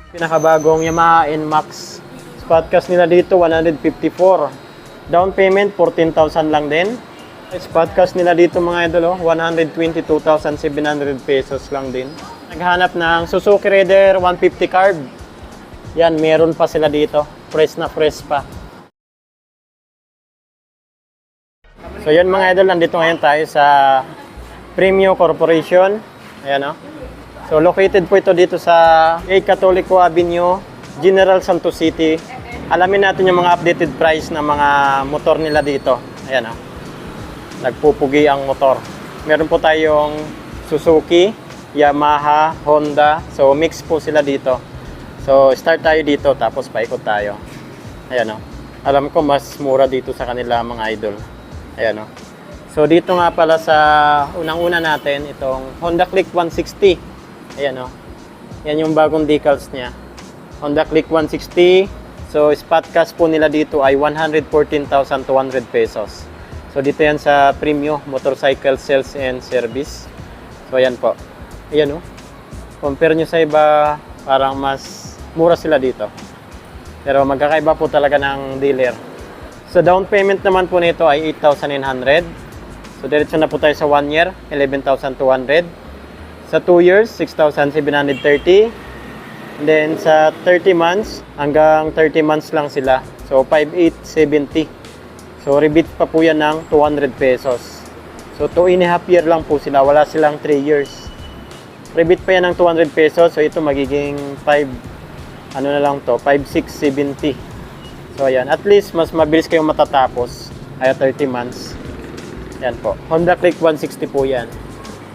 Pinakabagong Yamaha NMAX. Spotcast nila dito 154. Down payment 14,000 lang din. Spotcast nila dito mga idol 122,700 pesos lang din. Naghanap ng Suzuki Raider 150 carb. Yan, meron pa sila dito. Fresh na fresh pa. So yan mga idol, nandito ngayon tayo sa Premio Corporation. Ayan o. So located po ito dito sa A Catolico Avenue, General Santos City. Alamin natin yung mga updated price ng mga motor nila dito. Ayan o. Nagpupugi ang motor. Meron po tayong Suzuki, Yamaha, Honda. So mix po sila dito. So start tayo dito tapos paikot tayo. Ayan o. Alam ko mas mura dito sa kanila mga idol. Ayan o. So dito nga pala sa unang-una natin itong Honda Click 160. Ayan o. Yan yung bagong decals niya. Honda Click 160. So spotcast po nila dito ay 114,200 pesos. So dito yan sa Premio Motorcycle Sales and Service. So ayan po. Ayan o. Compare nyo sa iba, parang mas mura sila dito. Pero magkakaiba po talaga ng dealer. So down payment naman po nito ay 8,900. So diretso na po tayo sa 1 year, 11,200. Sa 2 years, 6,730. And then sa 30 months, hanggang 30 months lang sila. So 5,870. So rebate pa po yan ng 200 pesos. So 2.5 year lang po sila, wala silang 3 years. Rebate pa yan ng 200 pesos. So ito magiging 5, ano na lang to, 5,670. So ayan, at least mas mabilis kayong matatapos. Kaya 30 months. Yan po. Honda Click 160 po yan.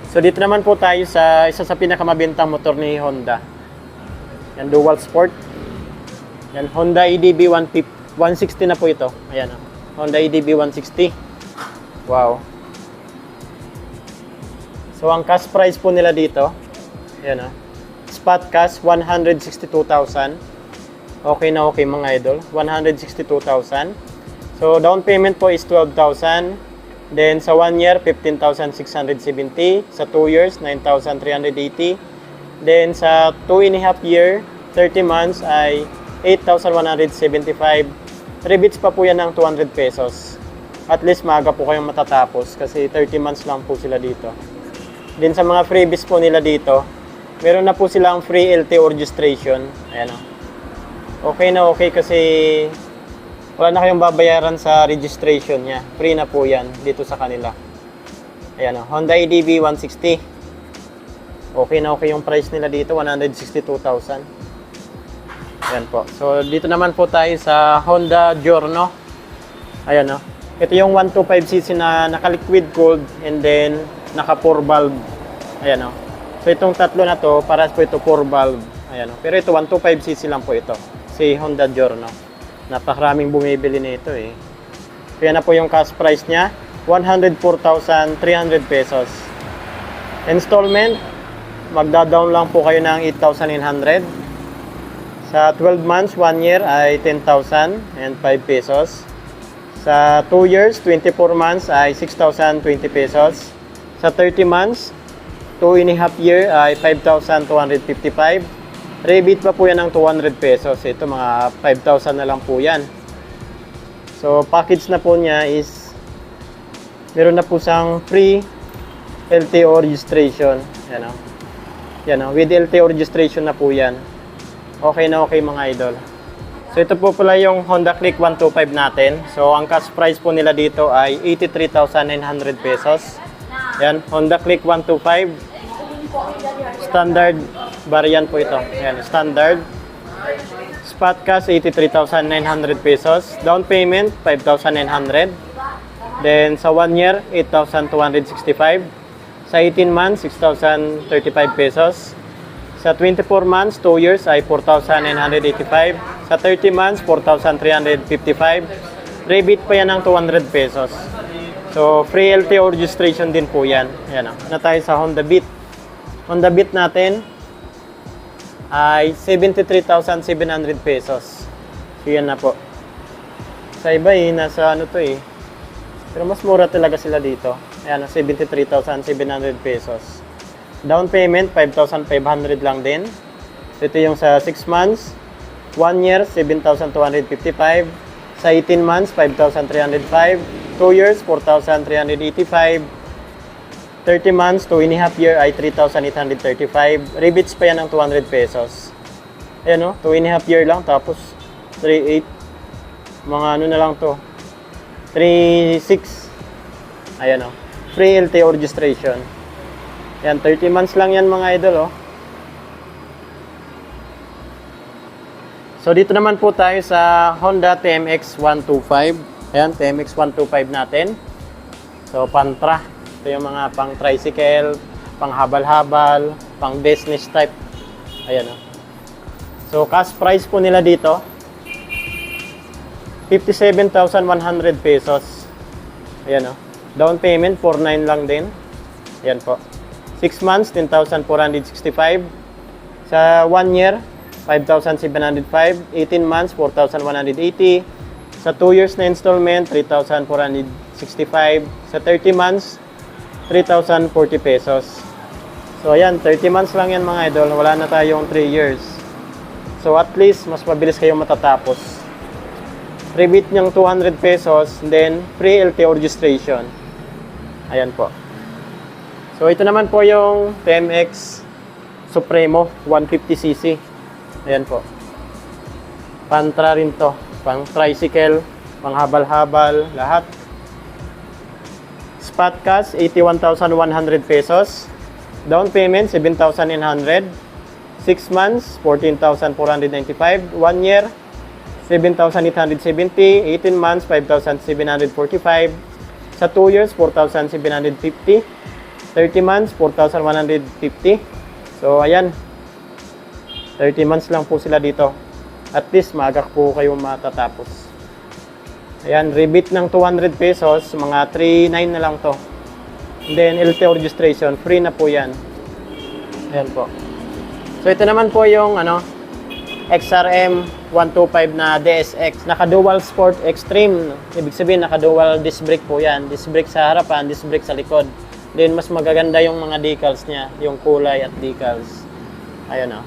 So dito naman po tayo sa isa sa pinakamabentang motor ni Honda. Yan, dual sport. Yan, Honda EDB 160 na po ito. Ayan o. Honda EDB 160. Wow. So ang cash price po nila dito, ayan o. Spot cash 162,000. Okay na okay mga idol. 162,000. So down payment po is 12,000. Then sa 1 year, 15,670. Sa 2 years, 9,380. Then sa 2.5 year, 30 months ay 8,175. Rebates pa po yan ng 200 pesos. At least maaga po kayong matatapos kasi 30 months lang po sila dito. Then sa mga freebies po nila dito, meron na po silang free LTO registration. Ayan o. Okay na okay kasi wala na kayong babayaran sa registration niya. Free na po yan dito sa kanila. Ayan o. Honda EDB 160. Okay na okay yung price nila dito. 162,000. Ayan po. So dito naman po tayo sa Honda Giorno. Ayan o. Ito yung 125cc na naka-liquid cooled and then naka 4 valve. Ayan o. So itong tatlo na to, paras po ito 4 valve. Ayan o. Pero ito 125cc lang po ito. Si Honda Giorno. Napakaraming bumibili nito eh. Kaya na po yung cash price niya, 104,300 pesos. Installment, magda-down lang po kayo ng 8,900. Sa 12 months, 1 year ay 10,005 pesos. Sa 2 years, 24 months ay 6,020 pesos. Sa 30 months, 2.5 year ay 5,255. Rebate pa po yan ng 200 pesos. Ito mga 5,000 na lang po yan. So package na po niya is meron na po siyang free LTO registration. Yan o. Yan o. With LTO registration na po yan. Okay na okay mga idol. So ito po pala yung Honda Click 125 natin. So ang cash price po nila dito ay 83,900 pesos. Yan. Honda Click 125. Standard variant po ito. Ayan, standard. Spot cash 83,900 pesos. Down payment 5,900. Then sa 1 year 8,265. Sa 18 months 6,035 pesos. Sa 24 months 2 years ay 4,985. Sa 30 months 4,355. Rebate pa yan ng 200 pesos. So free LTO registration din po yan. Ayan na tayo sa Honda Beat. Honda Beat natin ay 73,700 pesos. So yan na po. Sa iba eh, nasa ano to eh. Pero mas mura talaga sila dito. Ayan, 73,700 pesos. Down payment, 5,500 lang din. So, ito yung sa 6 months. 1 year, 7,255. Sa 18 months, 5,305. 2 years, 4,385. 30 months, 2.5 year ay 3,835. Rebates pa yan ng 200 pesos. Ayan o, 2.5 year lang, tapos 3.8. Mga ano na lang to. 3.6. Ayan o. Free LTO registration. Ayan, 30 months lang yan mga idol o. So dito naman po tayo sa Honda TMX 125. Ayan, TMX 125 natin. So Pantra. Ito yung mga pang tricycle, pang habal-habal, pang business type. Ayan o. So cash price po nila dito 57,100 pesos. Ayan o. Down payment 4,900 lang din. Ayan po. 6 months 10,465. Sa 1 year 5,705. 18 months 4,180. Sa 2 years na installment 3,465. Sa 30 months 3,040 pesos. So ayan, 30 months lang yan mga idol. Wala na tayong 3 years. So at least mas mabilis kayong matatapos. Rebate niyang 200 pesos, then free LTO registration. Ayan po. So ito naman po yung TMX Supremo 150cc. Ayan po. Pantra rin to. Pang tricycle, pang habal-habal, lahat. Spot cash, 81,100 pesos. Down payment, 7,900. 6 months, 14,495. 1 year, 7,870. 18 months, 5,745. Sa 2 years, 4,750. 30 months, 4,150. So, ayan. 30 months lang po sila dito. At least, maaga po kayo matatapos. Ayan, rebate ng 200 pesos, mga 3,900 na lang to. And then, LTO registration, free na po yan. Ayan po. So, ito naman po yung, XRM 125 na DSX. Naka-dual sport extreme. Ibig sabihin, naka-dual disc brake po yan. Disc brake sa harapan, disc brake sa likod. Then, mas magaganda yung mga decals niya, yung kulay at decals. Ayan o.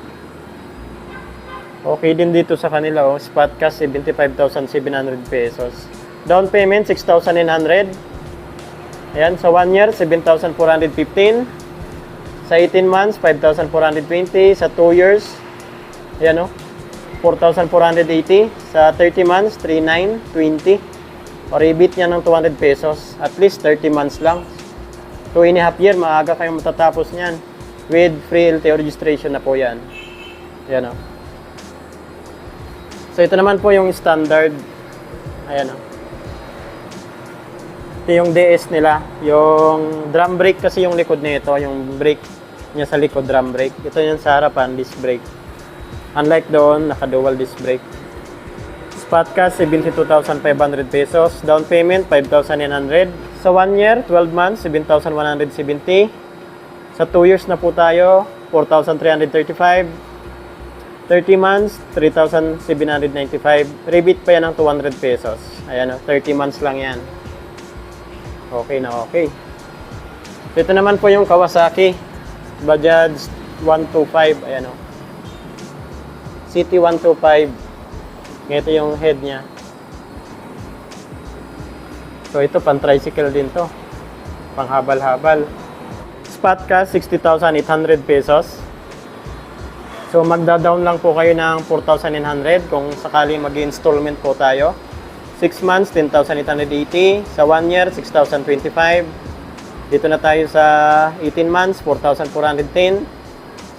Okay din dito sa kanila, spot cash 75,700 pesos. Down payment 6,900. Ayan, sa 1 year 7,415. Sa 18 months 5,420. Sa 2 years, ayan 4,480. Sa 30 months 3,920. O rebate niya ng 200 pesos. At least 30 months lang. 2.5 year, maaga kayong matatapos niyan. With free LTO registration na po yan. Ayan o. So, ito naman po yung standard. Ayan o. Ito yung DS nila. Yung drum brake kasi yung likod nito. Yung brake niya sa likod, drum brake. Ito yung sa harapan, disc brake. Unlike doon, naka-dual disc brake. Spot cash, 72,500 pesos. Down payment, 5,900. Sa 1 year, 12 months, 7,170. Sa 2 years na po tayo, 4,335. 30 months, 3,795. Rebate pa yan ng 200 pesos. Ayan o, 30 months lang yan. Okay na okay. Ito naman po yung Kawasaki Bajaj 125. Ayan o. City 125. Ito yung head niya. So ito, pang tricycle din to. Pang habal-habal. Spot cash, 60,800 pesos. So magda-down lang po kayo ng 4,900 kung sakali mag-installment po tayo. 6 months, 10,880. Sa 1 year, 6,025. Dito na tayo sa 18 months, 4,410.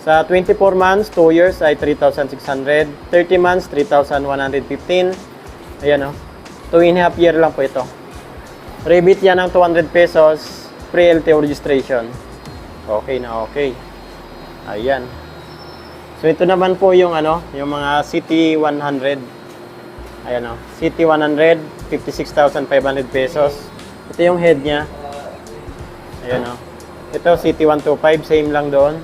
Sa 24 months, 2 years ay 3,600. 30 months, 3,115. Ayan o. 2.5 year lang po ito. Rebate yan ng 200 pesos. Free LTO registration. Okay na okay. Ayan. So ito naman po yung yung mga City 100. Ayan o. City 100, 56,500 pesos. Ito yung head niya. Ayan o. Ito City 125, same lang doon.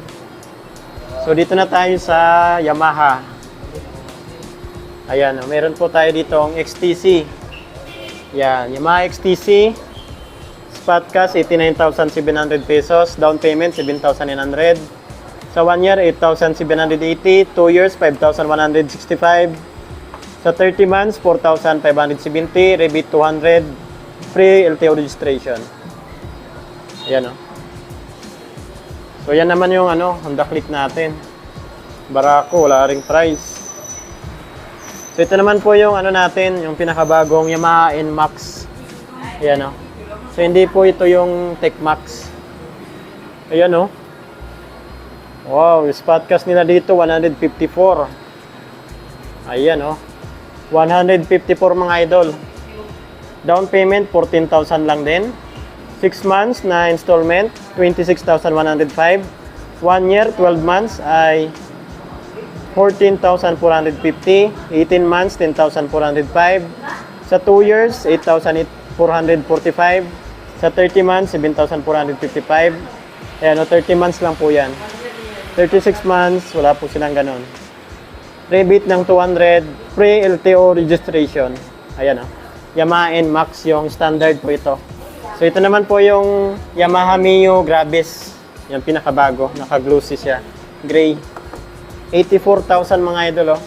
So dito na tayo sa Yamaha. Ayan o. Meron po tayo dito ang XTC. Yan, Yamaha XTC. Spot cash 89,700 pesos. Down payment 7,900. Sa 1 year, 8,780. 2 years, 5,165. Sa 30 months, 4,570. Rebate 200. Free LTO registration. Ayan o. So yan naman yung Honda Click natin. Barako, wala ring price. So ito naman po yung natin, yung pinakabagong Yamaha NMAX. Ayan o. So hindi po ito yung TechMax. Ayan o. Wow, yung spotcast nila dito 154. Ayan o. 154 mga idol. Down payment 14,000 lang din. 6 months na installment 26,105. 1 year 12 months ay 14,450. 18 months 10,405. Sa 2 years 8,445. Sa 30 months 7,455. Ayan, 30 months lang po yan. 36 months wala po silang ganon. Rebate ng 200. Free LTO registration. Ayan o. Yamaha NMAX yung standard po ito. So ito naman po yung Yamaha Mio Gravis. Yung pinakabago, naka-glossy siya. Gray. 84,000 mga idol, oh.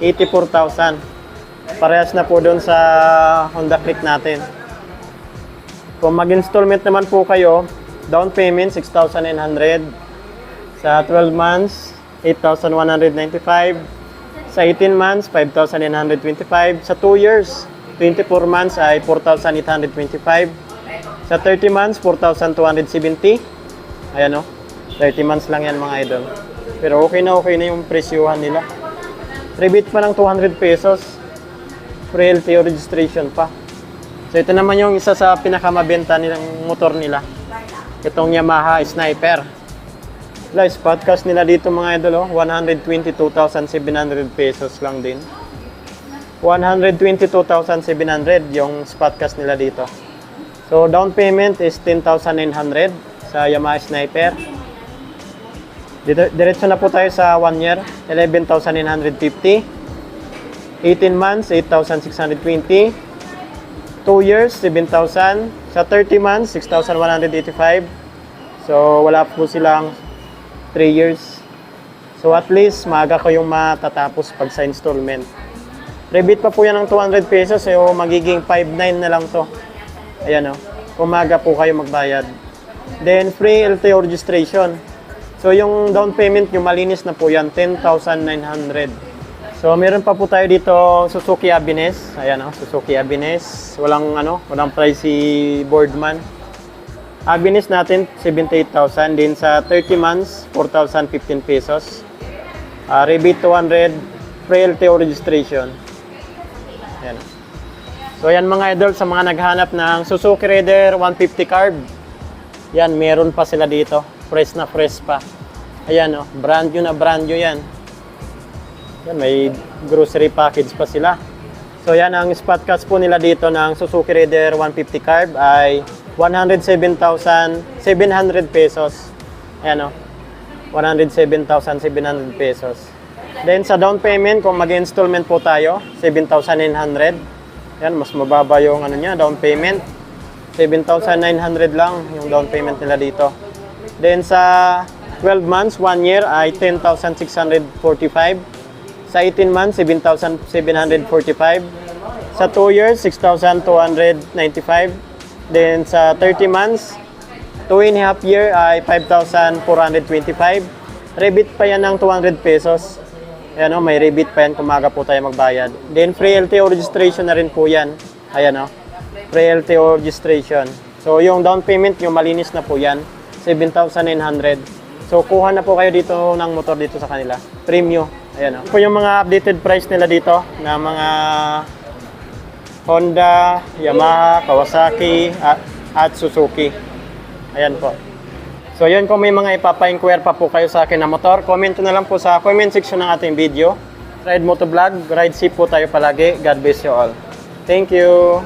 84,000. Parehas na po doon sa Honda Click natin. Kung mag-installment naman po kayo, down payment 6,900. Sa 12 months, 8,195. Sa 18 months, 5,925. Sa 2 years, 24 months ay 4,825. Sa 30 months, 4,270. Ayan o. 30 months lang yan mga idol. Pero okay na yung presyuhan nila. Rebate pa ng 200 pesos. Free LTO registration pa. So ito naman yung isa sa pinakamabenta nilang motor nila. Itong Yamaha Sniper. Spotcast nila dito mga idol, 122,700 pesos lang din. 122,700 yung spotcast nila dito. So down payment is 10,900 sa Yamaha Sniper. Diretso na po tayo sa 1 year, 11,950. 18 months, 8,620. 2 years, 7,000. Sa 30 months, 6,185. So wala po silang 3 years. So at least maaga kayong matatapos pag sa installment. Rebate pa po yan ng 200 pesos, so magiging 5,900 na lang to. Ayan o. Umaga po kayo magbayad. Then free LTO registration. So yung down payment nyo malinis na po yan, 10,900. So meron pa po tayo dito Suzuki Avenez. Ayan o, Suzuki Avenez. Walang price si Boardman. Avenez natin 78,000 din sa 30 months, 4,015 pesos. Rebate 200, free LTO registration. Ayan. So yan mga idol, sa mga naghanap ng Suzuki Raider 150 carb. Yan, meron pa sila dito. Fresh na fresh pa. Ayan o, brand new yan. Yan, may grocery package pa sila. So yan, ang spotcast po nila dito ng Suzuki Raider 150 carb ay 107,700 pesos. Ayan o, 107,700 pesos. Then sa down payment, kung mag-installment po tayo, 7,900. Yan, mas mababa yung down payment. 7,900 lang yung down payment nila dito. Then sa 12 months, 1 year ay 10,645. Sa 18 months, 7,745. Sa 2 years, 6,295. Then sa 30 months, 2.5 year ay 5,425. Rebate pa yan ng 200 pesos. Ayan o, may rebate pa yan kung maaga po tayo magbayad. Then free LTO registration na rin po yan. Ayan o, free LTO registration. So yung down payment nyo, malinis na po yan. 7,900. So kuha na po kayo dito ng motor dito sa kanila. Premium. Ayan o. Po yung mga updated price nila dito na mga Honda, Yamaha, Kawasaki, at Suzuki. Ayan po. So yun, kung may mga ipapa-inquire pa po kayo sa akin na motor, comment na lang po sa comment section ng ating video. Ride Motovlog, ride safe po tayo palagi. God bless you all. Thank you.